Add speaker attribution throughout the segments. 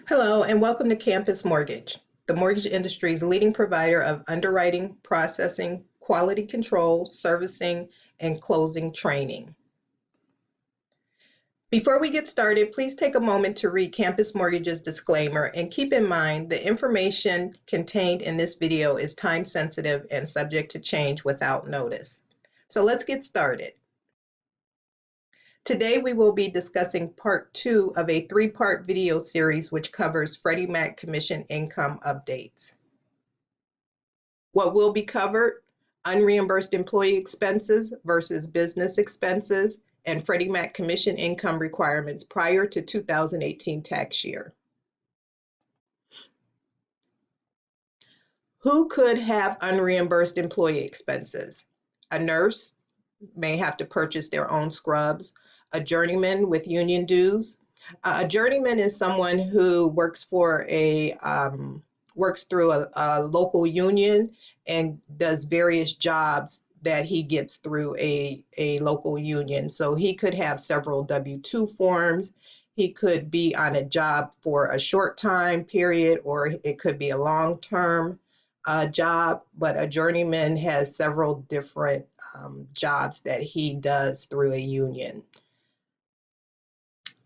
Speaker 1: Hello, and welcome to Campus Mortgage, the mortgage industry's leading provider of underwriting, processing, quality control, servicing, and closing training. Before we get started, please take a moment to read Campus Mortgage's disclaimer and keep in mind the information contained in this video is time sensitive and subject to change without notice. So let's get started. Today we will be discussing part 2 of a 3-part video series which covers Freddie Mac commission income updates. What will be covered: unreimbursed employee expenses versus business expenses and Freddie Mac commission income requirements prior to 2018 tax year. Who could have unreimbursed employee expenses? A nurse may have to purchase their own scrubs. A journeyman with union dues. A journeyman is someone who works for works through a local union and does various jobs that he gets through a local union. So he could have several W-2 forms. He could be on a job for a short time period, or it could be a long-term job, but a journeyman has several different jobs that he does through a union.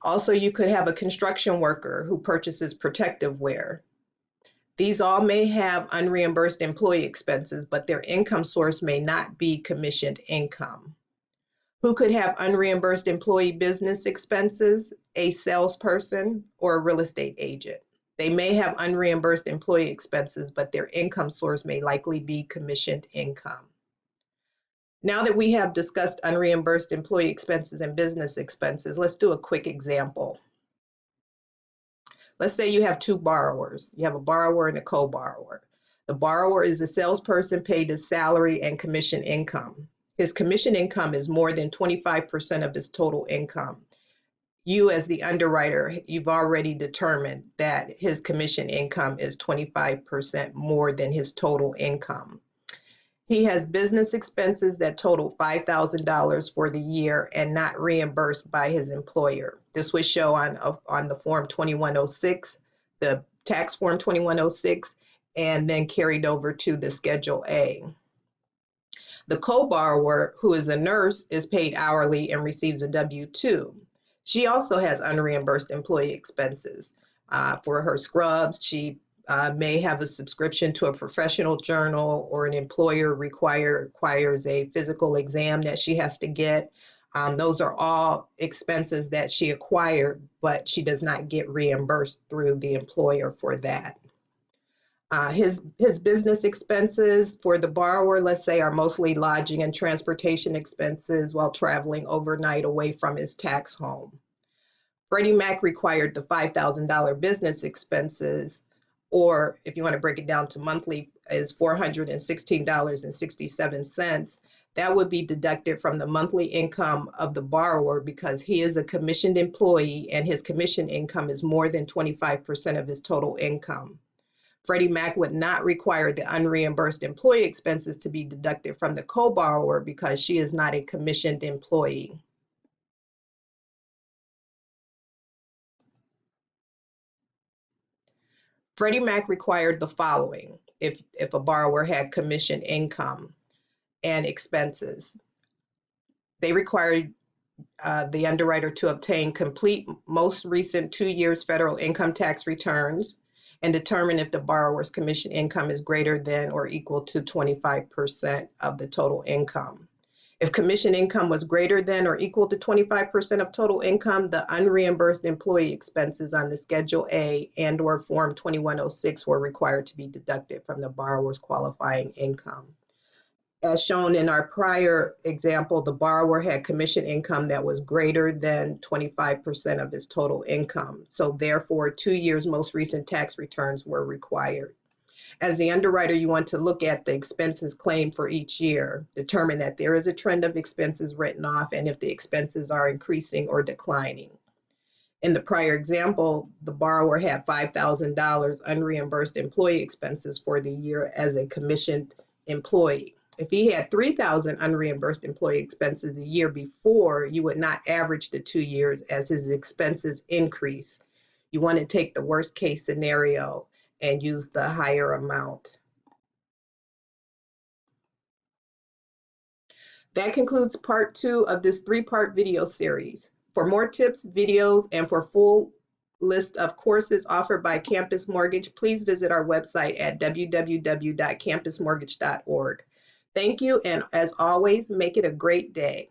Speaker 1: Also, you could have a construction worker who purchases protective wear. These all may have unreimbursed employee expenses, but their income source may not be commissioned income. Who could have unreimbursed employee business expenses? A salesperson or a real estate agent. They may have unreimbursed employee expenses, but their income source may likely be commissioned income. Now that we have discussed unreimbursed employee expenses and business expenses, let's do a quick example. Let's say you have two borrowers. You have a borrower and a co-borrower. The borrower is a salesperson paid his salary and commission income. His commission income is more than 25% of his total income. You, as the underwriter, you've already determined that his commission income is 25% more than his total income. He has business expenses that total $5,000 for the year and not reimbursed by his employer. This would show on the Form 2106, the tax Form 2106, and then carried over to the Schedule A. The co-borrower, who is a nurse, is paid hourly and receives a W-2. She also has unreimbursed employee expenses. For her scrubs, she may have a subscription to a professional journal, or an employer requires a physical exam that she has to get. Those are all expenses that she acquired, but she does not get reimbursed through the employer for that. His business expenses for the borrower, let's say, are mostly lodging and transportation expenses while traveling overnight away from his tax home. Freddie Mac required the $5,000 business expenses, or if you want to break it down to monthly, is $416.67. That would be deducted from the monthly income of the borrower because he is a commissioned employee and his commission income is more than 25% of his total income. Freddie Mac would not require the unreimbursed employee expenses to be deducted from the co-borrower because she is not a commissioned employee. Freddie Mac required the following if a borrower had commission income and expenses. They required the underwriter to obtain complete most recent 2 years federal income tax returns and determine if the borrower's commission income is greater than or equal to 25% of the total income. If commission income was greater than or equal to 25% of total income, the unreimbursed employee expenses on the Schedule A and/or Form 2106 were required to be deducted from the borrower's qualifying income. As shown in our prior example, the borrower had commission income that was greater than 25% of his total income. So therefore, 2 years most recent tax returns were required. As the underwriter, you want to look at the expenses claimed for each year, determine that there is a trend of expenses written off, and if the expenses are increasing or declining. In the prior example, the borrower had $5,000 unreimbursed employee expenses for the year as a commissioned employee. If he had $3,000 unreimbursed employee expenses the year before, you would not average the 2 years as his expenses increase. You want to take the worst case scenario and use the higher amount. That concludes part 2 of this 3-part video series. For more tips, videos, and for full list of courses offered by Campus Mortgage, please visit our website at www.campusmortgage.org. Thank you, and as always, make it a great day.